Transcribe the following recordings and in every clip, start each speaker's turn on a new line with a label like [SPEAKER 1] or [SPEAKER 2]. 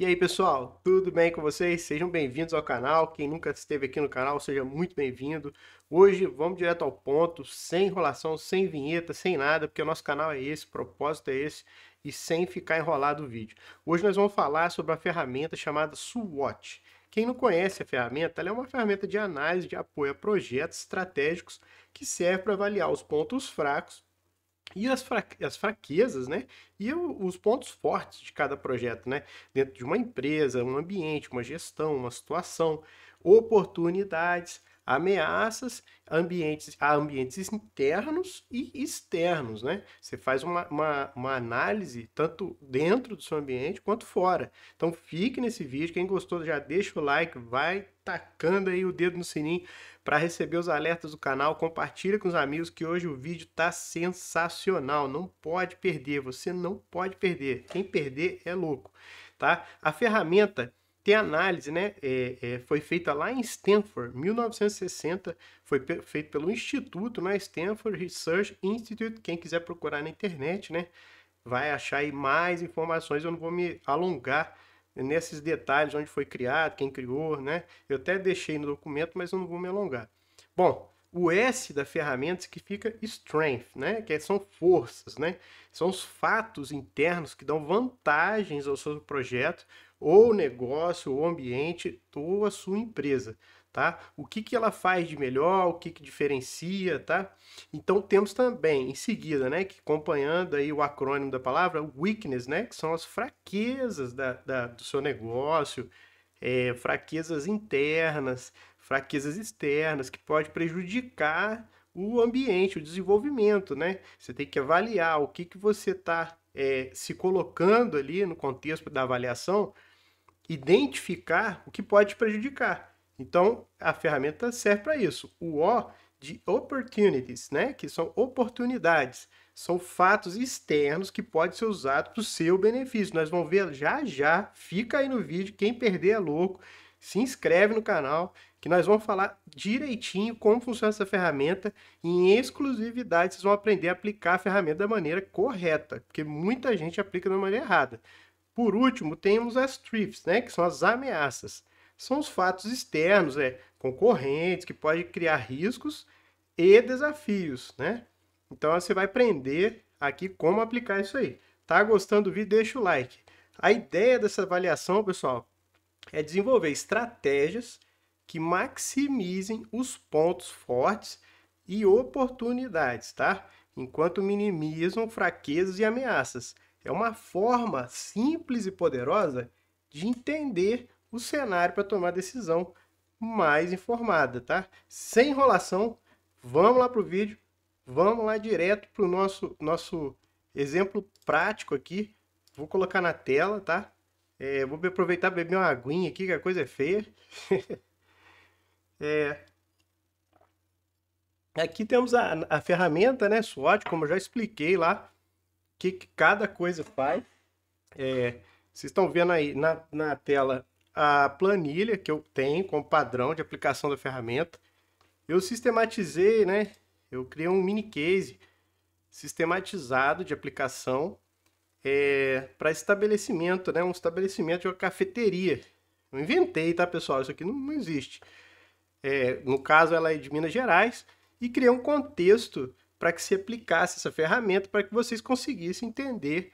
[SPEAKER 1] E aí, pessoal, tudo bem com vocês? Sejam bem-vindos ao canal. Quem nunca esteve aqui no canal, seja muito bem-vindo. Hoje vamos direto ao ponto, sem enrolação, sem vinheta, sem nada, porque o nosso canal é esse, o propósito é esse, e sem ficar enrolado o vídeo. Hoje nós vamos falar sobre uma ferramenta chamada SWOT. Quem não conhece a ferramenta, ela é uma ferramenta de análise de apoio a projetos estratégicos que serve para avaliar os pontos fracos e as fraquezas, né? E os pontos fortes de cada projeto, né? Dentro de uma empresa, um ambiente, uma gestão, uma situação, oportunidades, ameaças, ambientes internos e externos, né? Você faz uma análise tanto dentro do seu ambiente quanto fora. Então fique nesse vídeo. Quem gostou já deixa o like, vai tacando aí o dedo no sininho para receber os alertas do canal. Compartilha com os amigos que hoje o vídeo tá sensacional. Não pode perder, você não pode perder. Quem perder é louco, tá? A ferramenta tem análise, né? Foi feita lá em Stanford, 1960. Foi feito pelo Instituto, né? Stanford Research Institute. Quem quiser procurar na internet, né? Vai achar aí mais informações. Eu não vou me alongar nesses detalhes, onde foi criado, quem criou, né? Eu até deixei no documento, mas eu não vou me alongar. Bom, o S da ferramenta significa strength, né? Que são forças, né? São os fatos internos que dão vantagens ao seu projeto, ou negócio, ou ambiente, ou a sua empresa, tá? O que que ela faz de melhor, o que que diferencia, tá? Então temos também em seguida, né, que acompanhando aí o acrônimo da palavra, weakness, né, que são as fraquezas do seu negócio, fraquezas internas, fraquezas externas, que pode prejudicar o ambiente, o desenvolvimento, né? Você tem que avaliar o que que você está se colocando ali no contexto da avaliação, identificar o que pode te prejudicar. Então, a ferramenta serve para isso. O O de opportunities, né? Que são oportunidades. São fatos externos que podem ser usados para o seu benefício. Nós vamos ver já já. Fica aí no vídeo. Quem perder é louco. Se inscreve no canal, que nós vamos falar direitinho como funciona essa ferramenta. E em exclusividade, vocês vão aprender a aplicar a ferramenta da maneira correta, porque muita gente aplica da maneira errada. Por último, temos as threats, né, que são as ameaças. São os fatos externos, concorrentes, que podem criar riscos e desafios, né? Então você vai aprender aqui como aplicar isso aí. Tá gostando do vídeo? Deixa o like. A ideia dessa avaliação, pessoal, é desenvolver estratégias que maximizem os pontos fortes e oportunidades, tá? Enquanto minimizam fraquezas e ameaças. É uma forma simples e poderosa de entender o cenário para tomar decisão mais informada, tá? Sem enrolação, vamos lá para o vídeo, vamos lá direto para o nosso exemplo prático aqui. Vou colocar na tela, tá? Vou aproveitar e beber uma aguinha aqui, que a coisa é feia. Aqui temos a ferramenta, né, SWOT, como eu já expliquei lá, o que cada coisa faz. Vocês estão vendo aí na tela a planilha que eu tenho como padrão de aplicação da ferramenta. Eu sistematizei, né? Eu criei um mini case sistematizado de aplicação para estabelecimento, né? Um estabelecimento de uma cafeteria. Eu inventei, tá, pessoal? Isso aqui não existe. No caso, ela é de Minas Gerais e criei um contexto para que se aplicasse essa ferramenta para que vocês conseguissem entender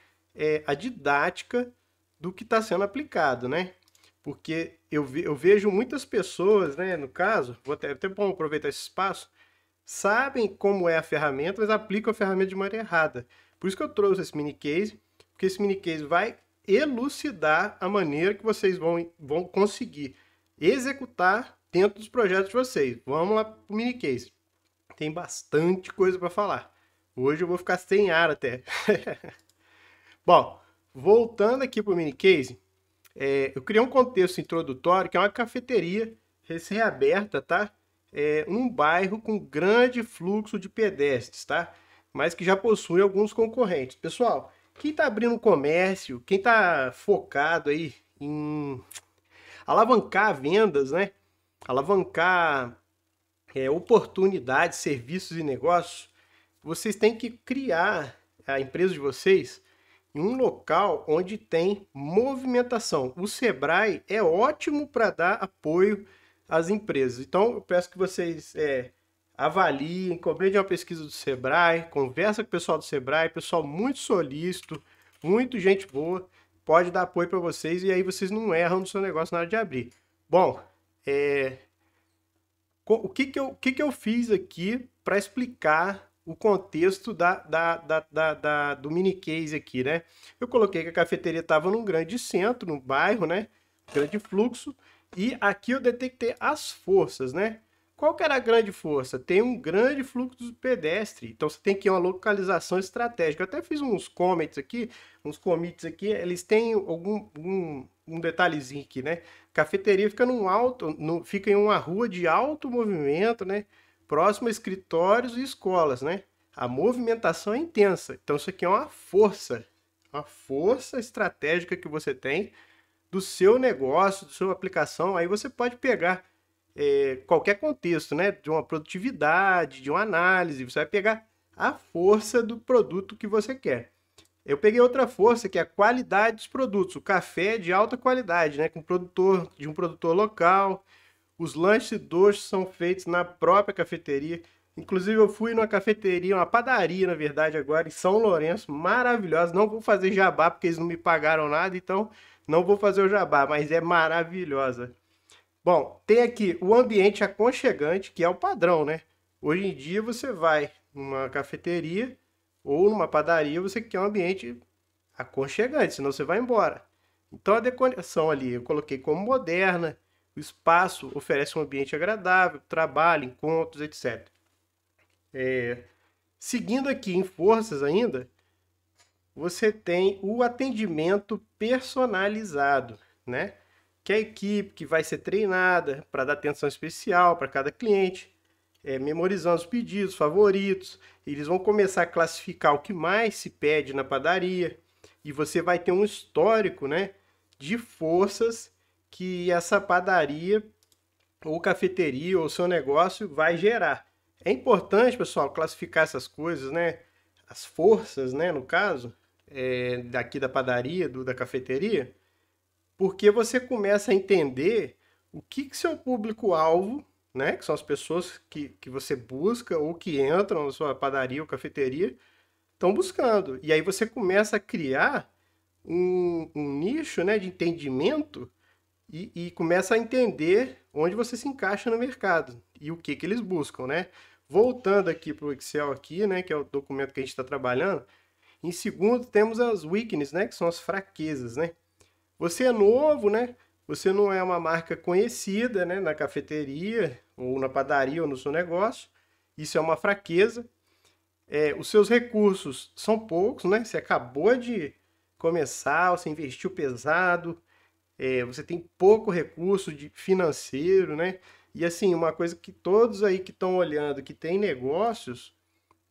[SPEAKER 1] a didática do que está sendo aplicado, né? Porque eu vejo muitas pessoas, né, no caso, vou até bom aproveitar esse espaço, sabem como é a ferramenta, mas aplicam a ferramenta de maneira errada. Por isso que eu trouxe esse mini case, porque esse mini case vai elucidar a maneira que vocês vão conseguir executar dentro dos projetos de vocês. Vamos lá para o mini case. Tem bastante coisa para falar. Hoje eu vou ficar sem ar até. Bom, voltando aqui para o mini case, eu criei um contexto introdutório que é uma cafeteria recém-aberta, tá? Um bairro com grande fluxo de pedestres, tá? Mas que já possui alguns concorrentes. Pessoal, quem está abrindo um comércio, quem está focado aí em alavancar vendas, né? Alavancar oportunidades, serviços e negócios, vocês têm que criar a empresa de vocês em um local onde tem movimentação. O Sebrae é ótimo para dar apoio às empresas. Então, eu peço que vocês avaliem, compreendam uma pesquisa do Sebrae, conversa com o pessoal do Sebrae, pessoal muito solícito, muito gente boa, pode dar apoio para vocês e aí vocês não erram no seu negócio na hora de abrir. Bom, o que eu fiz aqui para explicar o contexto do mini case aqui, né? Eu coloquei que a cafeteria estava num grande centro, num bairro, né? Grande fluxo. E aqui eu detectei as forças, né? Qual que era a grande força? Tem um grande fluxo pedestre. Então você tem que ir uma localização estratégica. Eu até fiz uns commits aqui, eles têm um detalhezinho aqui, né? Cafeteria fica fica em uma rua de alto movimento, né? Próximo a escritórios e escolas, né? A movimentação é intensa. Então isso aqui é uma força estratégica que você tem do seu negócio, da sua aplicação. Aí você pode pegar qualquer contexto, né? De uma produtividade, de uma análise. Você vai pegar a força do produto que você quer. Eu peguei outra força, que é a qualidade dos produtos. O café é de alta qualidade, né? De um produtor local. Os lanches e doces são feitos na própria cafeteria. Inclusive, eu fui numa cafeteria, uma padaria, na verdade, agora, em São Lourenço, maravilhosa. Não vou fazer jabá, porque eles não me pagaram nada, então não vou fazer o jabá, mas é maravilhosa. Bom, tem aqui o ambiente aconchegante, que é o padrão, né? Hoje em dia, você vai numa cafeteria ou numa padaria, você quer um ambiente aconchegante, senão você vai embora. Então, a decoração ali, eu coloquei como moderna. O espaço oferece um ambiente agradável, trabalho, encontros, etc. Seguindo aqui em forças ainda, você tem o atendimento personalizado, né? Que é a equipe que vai ser treinada para dar atenção especial para cada cliente, memorizando os pedidos, favoritos. Eles vão começar a classificar o que mais se pede na padaria e você vai ter um histórico, né, de forças que essa padaria ou cafeteria ou seu negócio vai gerar. É importante, pessoal, classificar essas coisas, né? As forças, né, no caso, daqui da padaria, da cafeteria, porque você começa a entender o que seu público-alvo, né, que são as pessoas que você busca ou que entram na sua padaria ou cafeteria, estão buscando. E aí você começa a criar um nicho, né, de entendimento e começa a entender onde você se encaixa no mercado e o que eles buscam, né? Voltando aqui para o Excel aqui, né, que é o documento que a gente está trabalhando, em segundo temos as weaknesses, né, que são as fraquezas, né? Você é novo, né? Você não é uma marca conhecida, né, na cafeteria ou na padaria ou no seu negócio. Isso é uma fraqueza. Os seus recursos são poucos, né? Você acabou de começar, você investiu pesado, você tem pouco recurso financeiro, né? E assim, uma coisa que todos aí que estão olhando, que tem negócios,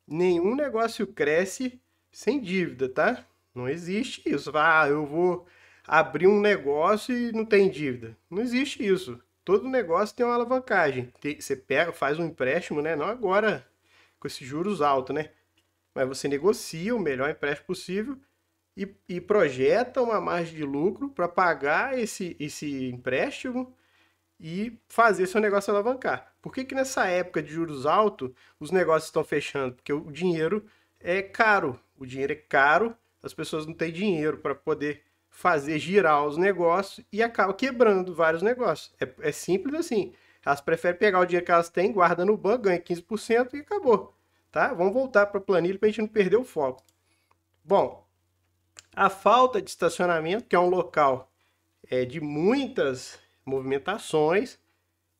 [SPEAKER 1] nenhum negócio cresce sem dívida, tá? Não existe isso. Eu vou abrir um negócio e não tem dívida. Não existe isso. Todo negócio tem uma alavancagem. Você pega, faz um empréstimo, né? Não agora com esses juros altos, né? Mas você negocia o melhor empréstimo possível e projeta uma margem de lucro para pagar esse empréstimo e fazer seu negócio alavancar. Por que nessa época de juros altos os negócios estão fechando? Porque o dinheiro é caro. O dinheiro é caro, as pessoas não têm dinheiro para poder fazer girar os negócios e acaba quebrando vários negócios. É simples assim. Elas preferem pegar o dinheiro que elas têm, guarda no banco, ganha 15% e acabou. Tá? Vamos voltar para a planilha para a gente não perder o foco. Bom, a falta de estacionamento, que é um local de muitas movimentações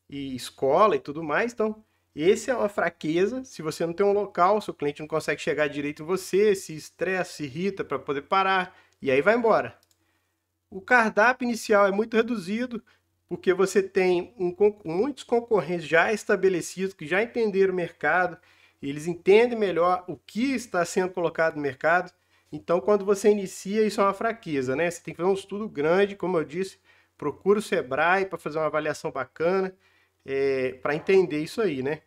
[SPEAKER 1] e escola e tudo mais, então esse é uma fraqueza. Se você não tem um local, seu cliente não consegue chegar direito em você, se estressa, se irrita para poder parar e aí vai embora. O cardápio inicial é muito reduzido, porque você tem muitos concorrentes já estabelecidos, que já entenderam o mercado, eles entendem melhor o que está sendo colocado no mercado. Então, quando você inicia, isso é uma fraqueza, né? Você tem que fazer um estudo grande, como eu disse, procura o Sebrae para fazer uma avaliação bacana, para entender isso aí, né?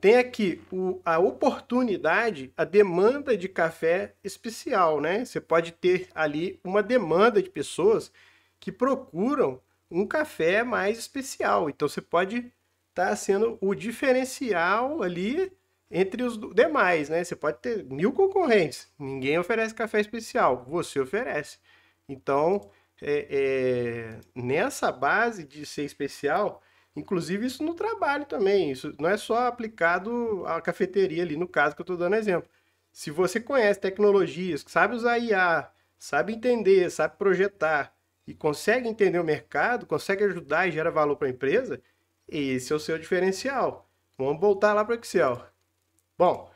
[SPEAKER 1] Tem aqui a oportunidade, a demanda de café especial, né? Você pode ter ali uma demanda de pessoas que procuram um café mais especial. Então você pode estar sendo o diferencial ali entre os demais, né? Você pode ter 1.000 concorrentes, ninguém oferece café especial, você oferece. Então, nessa base de ser especial, inclusive isso no trabalho também, isso não é só aplicado à cafeteria ali, no caso que eu estou dando exemplo. Se você conhece tecnologias, sabe usar IA, sabe entender, sabe projetar e consegue entender o mercado, consegue ajudar e gera valor para a empresa, esse é o seu diferencial. Vamos voltar lá para o Excel. Bom,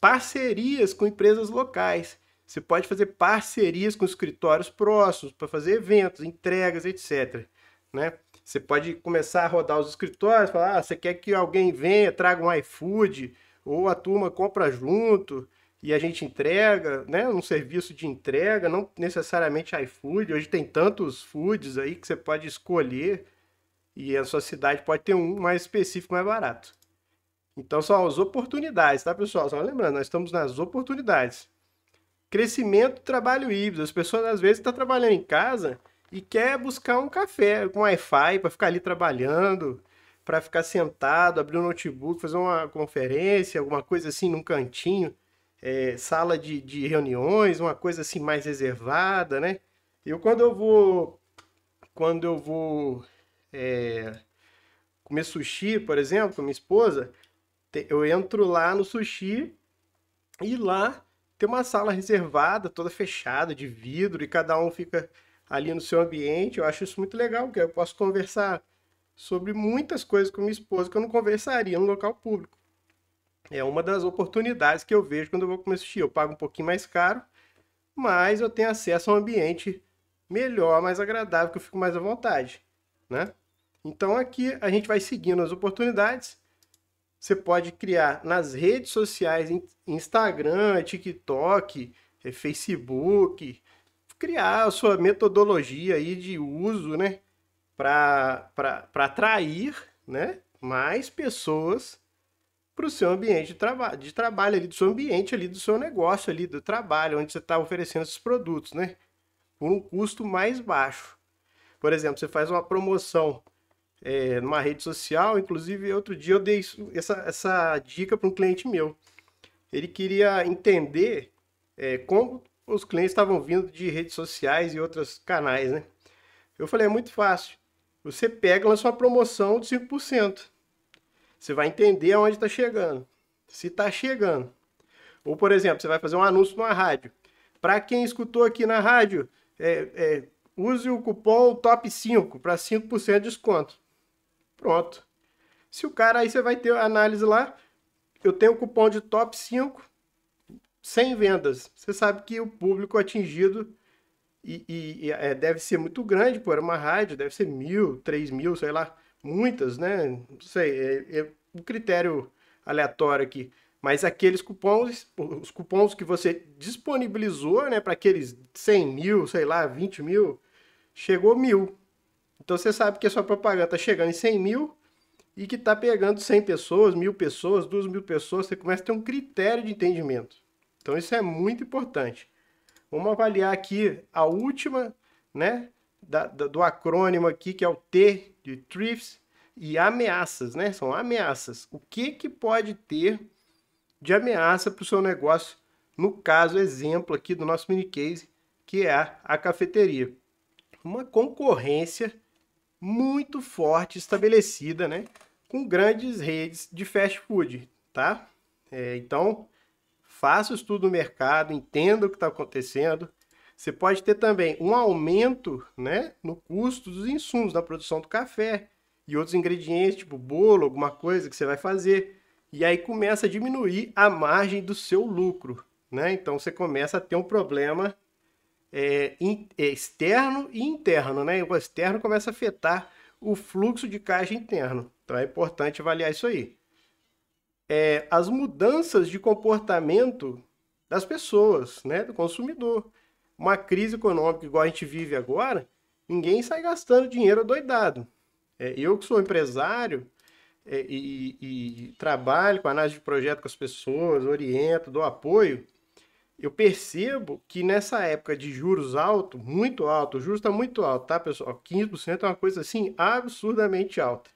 [SPEAKER 1] parcerias com empresas locais. Você pode fazer parcerias com escritórios próximos para fazer eventos, entregas, etc. Né? Você pode começar a rodar os escritórios, falar, você quer que alguém venha, traga um iFood, ou a turma compra junto e a gente entrega, né? Um serviço de entrega, não necessariamente iFood. Hoje tem tantos foods aí que você pode escolher e a sua cidade pode ter um mais específico, mais barato. Então são as oportunidades, tá, pessoal? Só lembrando, nós estamos nas oportunidades. Crescimento do trabalho híbrido. As pessoas às vezes estão trabalhando em casa e quer buscar um café com Wi-Fi para ficar ali trabalhando, para ficar sentado, abrir um notebook, fazer uma conferência, alguma coisa assim num cantinho, sala de reuniões, uma coisa assim mais reservada, né? Eu quando eu vou comer sushi, por exemplo, com minha esposa, eu entro lá no sushi e lá tem uma sala reservada, toda fechada, de vidro, e cada um fica ali no seu ambiente. Eu acho isso muito legal, porque eu posso conversar sobre muitas coisas com minha esposa que eu não conversaria no local público. É uma das oportunidades que eu vejo quando eu vou comer sushi. Eu pago um pouquinho mais caro, mas eu tenho acesso a um ambiente melhor, mais agradável, que eu fico mais à vontade, né? Então aqui a gente vai seguindo as oportunidades. Você pode criar nas redes sociais, Instagram, TikTok, Facebook, criar a sua metodologia aí de uso, né, para atrair, né, mais pessoas para o seu ambiente de trabalho ali, do seu ambiente ali, do seu negócio ali, do trabalho, onde você está oferecendo esses produtos, né, por um custo mais baixo. Por exemplo, você faz uma promoção numa rede social. Inclusive, outro dia eu dei essa dica para um cliente meu. Ele queria entender como os clientes estavam vindo de redes sociais e outros canais, né? Eu falei, é muito fácil. Você pega na sua promoção de 5%. Você vai entender aonde está chegando. Se está chegando. Ou, por exemplo, você vai fazer um anúncio numa rádio. Para quem escutou aqui na rádio, use o cupom TOP5 para 5% de desconto. Pronto. Se o cara, aí você vai ter a análise lá, eu tenho o cupom de top 5, 100 vendas. Você sabe que o público atingido deve ser muito grande, pô, era uma rádio, deve ser 1.000, 3.000, sei lá, muitas, né? Não sei, é um critério aleatório aqui. Mas aqueles cupons, os cupons que você disponibilizou, né, para aqueles 100 mil, sei lá, 20 mil, chegou 1.000. Então você sabe que a sua propaganda está chegando em 100 mil e que está pegando 100 pessoas, 1.000 pessoas, 2.000 pessoas. Você começa a ter um critério de entendimento. Então isso é muito importante. Vamos avaliar aqui a última, né, do acrônimo aqui, que é o T de Threats e ameaças, né? São ameaças. O que pode ter de ameaça para o seu negócio? No caso, exemplo aqui do nosso mini case, que é a cafeteria. Uma concorrência muito forte estabelecida, né, com grandes redes de fast food, tá? Então, faça o estudo do mercado, entenda o que está acontecendo. Você pode ter também um aumento, né, no custo dos insumos da produção do café e outros ingredientes, tipo bolo, alguma coisa que você vai fazer. E aí começa a diminuir a margem do seu lucro, né? Então você começa a ter um problema externo e interno, né? O externo começa a afetar o fluxo de caixa interno. Então é importante avaliar isso aí. As mudanças de comportamento das pessoas, né? Do consumidor. Uma crise econômica igual a gente vive agora, ninguém sai gastando dinheiro adoidado. Eu que sou empresário, e trabalho com análise de projeto com as pessoas, oriento, dou apoio, eu percebo que nessa época de juros alto, muito alto, o juros está muito alto, tá, pessoal? 15% é uma coisa assim absurdamente alta.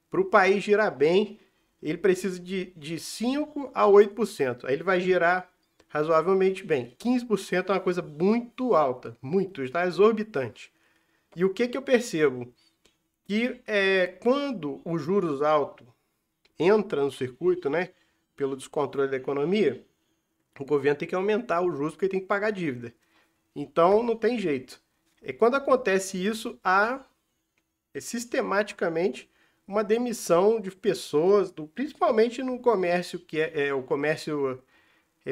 [SPEAKER 1] Para o país girar bem, ele precisa de 5 a 8%. Aí ele vai girar razoavelmente bem. 15% é uma coisa muito alta, muito, está exorbitante. E o que eu percebo? Que quando o juros alto entra no circuito, né, pelo descontrole da economia, o governo tem que aumentar os juros porque tem que pagar a dívida. Então não tem jeito. Quando acontece isso, há sistematicamente uma demissão de pessoas, principalmente no comércio, que é o comércio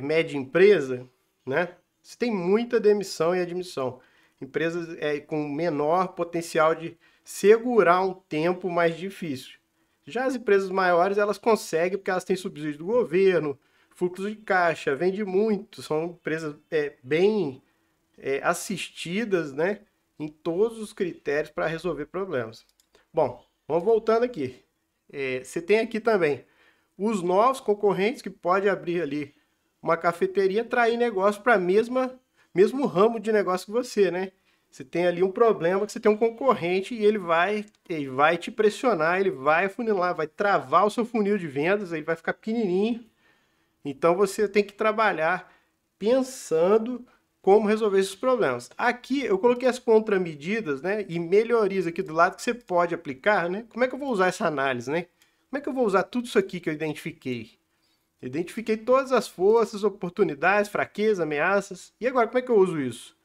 [SPEAKER 1] média empresa, né? Você tem muita demissão e admissão. Empresas com menor potencial de segurar um tempo mais difícil. Já as empresas maiores, elas conseguem, porque elas têm subsídio do governo, fluxo de caixa, vende muito, são empresas bem assistidas, né, em todos os critérios para resolver problemas. Bom, vamos voltando aqui. Você tem aqui também os novos concorrentes que pode abrir ali uma cafeteria, atrair negócio para mesmo ramo de negócio que você, né? Você tem ali um problema que você tem um concorrente e ele vai te pressionar, ele vai afunilar, vai travar o seu funil de vendas, ele vai ficar pequenininho. Então você tem que trabalhar pensando como resolver esses problemas. Aqui eu coloquei as contramedidas, né, e melhorias aqui do lado que você pode aplicar, né? Como é que eu vou usar essa análise, né? Como é que eu vou usar tudo isso aqui que eu identifiquei? Eu identifiquei todas as forças, oportunidades, fraquezas, ameaças. E agora como é que eu uso isso?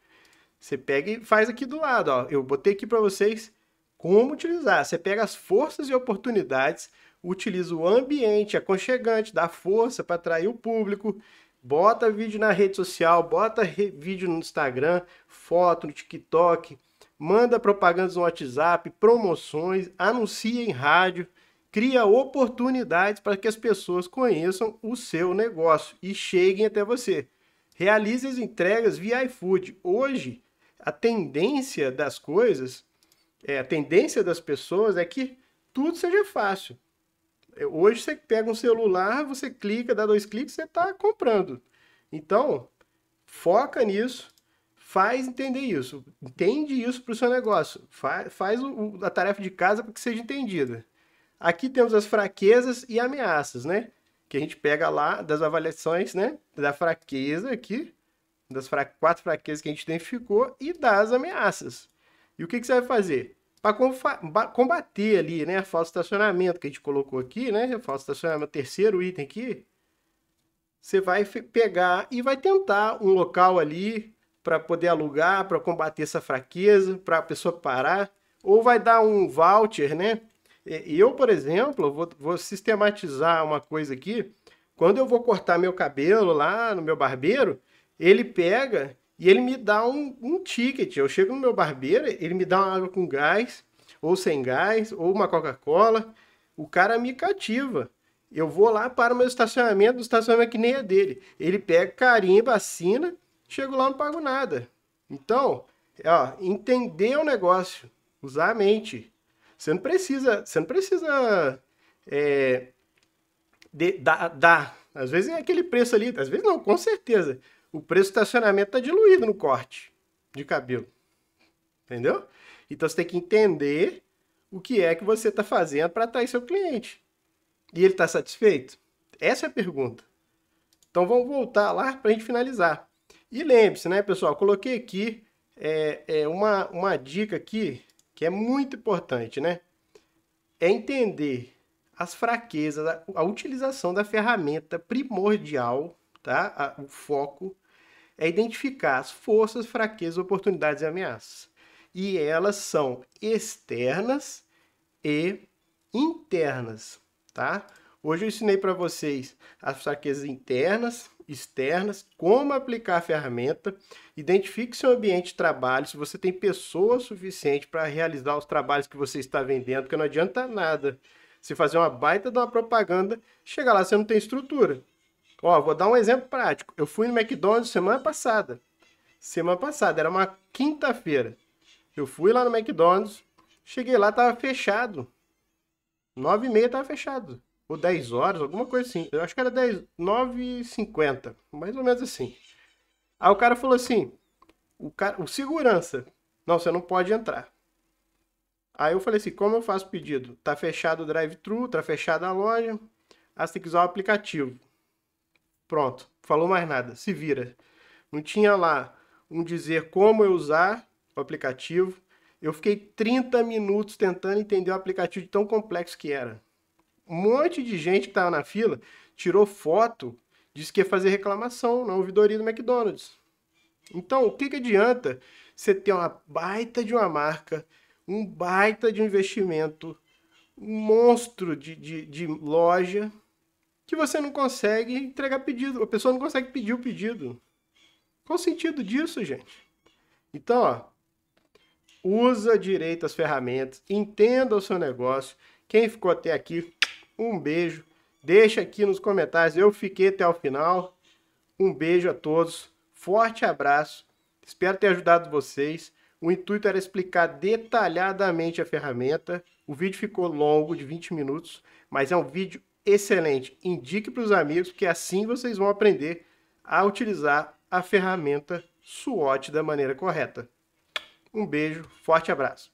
[SPEAKER 1] Você pega e faz aqui do lado, ó. Eu botei aqui para vocês como utilizar. Você pega as forças e oportunidades, utiliza o ambiente aconchegante, dá força para atrair o público, bota vídeo na rede social, bota vídeo no Instagram, foto no TikTok, manda propagandas no WhatsApp, promoções, anuncia em rádio, cria oportunidades para que as pessoas conheçam o seu negócio e cheguem até você. Realize as entregas via iFood. Hoje, a tendência das coisas, a tendência das pessoas é que tudo seja fácil. Hoje você pega um celular, você clica, dá 2 cliques, você está comprando. Então, foca nisso, faz entender isso, entende isso para o seu negócio, faz a tarefa de casa para que seja entendida. Aqui temos as fraquezas e ameaças, né? Que a gente pega lá das avaliações, né? Da fraqueza aqui, das 4 fraquezas que a gente identificou e das ameaças. E o que você vai fazer? Para combater ali, né, a falta de estacionamento que a gente colocou aqui, né, a falta de estacionamento, terceiro item aqui, você vai pegar e vai tentar um local ali para poder alugar, para combater essa fraqueza, para a pessoa parar, ou vai dar um voucher, né? Eu, por exemplo, vou sistematizar uma coisa aqui. Quando eu vou cortar meu cabelo lá no meu barbeiro, ele pega e ele me dá um ticket. Eu chego no meu barbeiro, ele me dá uma água com gás, ou sem gás, ou uma Coca-Cola. O cara me cativa. Eu vou lá para o meu estacionamento, o estacionamento que nem é dele. Ele pega, carimba, assina, chego lá, não pago nada. Então, ó, entender o negócio, usar a mente. Você não precisa dar. Às vezes é aquele preço ali, às vezes não, com certeza. O preço do estacionamento está diluído no corte de cabelo. Entendeu? Então você tem que entender o que é que você está fazendo para atrair seu cliente. E ele está satisfeito? Essa é a pergunta. Então vamos voltar lá para a gente finalizar. E lembre-se, né, pessoal? Coloquei aqui uma dica aqui que é muito importante, né? É entender as fraquezas, a utilização da ferramenta primordial, tá? O foco é identificar as forças, fraquezas, oportunidades e ameaças. E elas são externas e internas, tá? Hoje eu ensinei para vocês as fraquezas internas, externas, como aplicar a ferramenta, identifique seu ambiente de trabalho, se você tem pessoas suficientes para realizar os trabalhos que você está vendendo, porque não adianta nada você fazer uma baita de uma propaganda, chega lá, você não tem estrutura. Ó, vou dar um exemplo prático. Eu fui no McDonald's semana passada. Era uma quinta-feira. Eu fui lá no McDonald's, cheguei lá, estava fechado. 9h30 tava fechado. Ou 10 horas, alguma coisa assim. Eu acho que era 9h50, mais ou menos assim. Aí o cara falou assim, o segurança, não, você não pode entrar. Aí eu falei assim, como eu faço pedido? Tá fechado o drive-thru, tá fechada a loja, aí você tem que usar o aplicativo. Pronto, falou mais nada, se vira. Não tinha lá um dizer como eu usar o aplicativo. Eu fiquei 30 minutos tentando entender o aplicativo de tão complexo que era. Um monte de gente que estava na fila tirou foto, disse que ia fazer reclamação na ouvidoria do McDonald's. Então, o que, que adianta você ter uma baita de uma marca, um baita de um investimento, um monstro de loja, que você não consegue entregar pedido, a pessoa não consegue pedir o pedido. Qual o sentido disso, gente? Então, ó, usa direito as ferramentas, entenda o seu negócio. Quem ficou até aqui, um beijo. Deixa aqui nos comentários, eu fiquei até o final. Um beijo a todos, forte abraço. Espero ter ajudado vocês. O intuito era explicar detalhadamente a ferramenta. O vídeo ficou longo, de 20 minutos, mas é um vídeo excelente. Indique para os amigos, porque assim vocês vão aprender a utilizar a ferramenta SWOT da maneira correta. Um beijo, forte abraço.